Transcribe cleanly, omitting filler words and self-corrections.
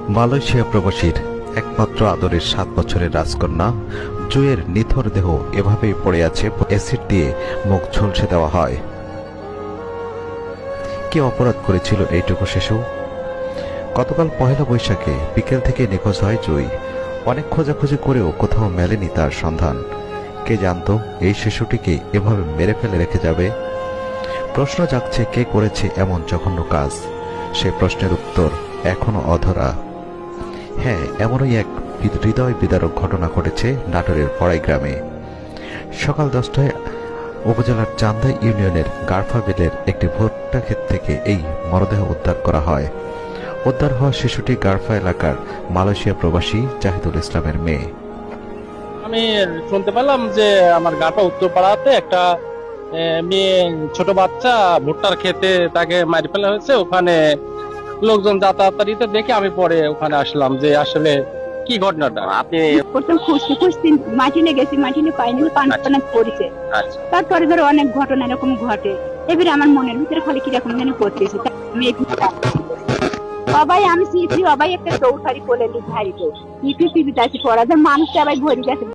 Malaysia প্রবাসীর একমাত্র আদরের 7 বছরের রাজকন্যা জুয়ের নিথর দেহ এভাবেই পড়ে আছে, অ্যাসিড দিয়ে মুখ ঝলসে দেওয়া হয়। কি অপরাধ করেছিল এইটুকু শিশু? গতকাল পহেলা বৈশাখে বিকেল থেকে নিখোঁজ হয় জুই। অনেক খোঁজাখুঁজি করেও কোথাও মেলেনি তার সন্ধান। কে জানতো এই শিশুটিকে এভাবে মেরে ফেলে রেখে যাবে? প্রশ্ন জাগছে, কে করেছে এমন জঘন্য কাজ? সে প্রশ্নের উত্তর এখনো অধরা। হ্যাঁ, এমনই এক হৃদয় বিদারক ঘটনা ঘটেছে নাটোরের পড়াই গ্রামে। সকাল 10টায় উপজেলার চান্দা ইউনিয়নের গারফা বিলের একটি ভুট্টা ক্ষেত থেকে এই মরদেহ উদ্ধার করা হয়। উদ্ধার হওয়া শিশুটি গারফা এলাকার মালয়েশিয়া প্রবাসী জাহিদুল ইসলামের মেয়ে। আমি শুনতে পেলাম যে আমার গাটা উত্তরপাড়াতে একটা মেয়ে, ছোট বাচ্চা ভুট্টার খেতে তাকে মারি ফেলা হয়েছে। ওখানে লোকজন যাতায়াতারিতে দেখে আমি পরে ওখানে আসলাম যে আসলে কি ঘটনাটা। আপনি প্রথম খুঁজতে খুঁজতে মাটিনে গেছি, মাটিনে পাইনি, পানা পড়েছে। আচ্ছা, তারপরে ধরো অনেক ঘটনা এরকম ঘটে। এবারে আমার মনের ভিতরে খালি কিরকম যেন করতেছে। আমি সবাই আমি শিখছি, সবাই একটা দৌড়ারি কোলে ভারী তো টিভি আছে পড়া, মানুষটা আবার ভরে গেছে।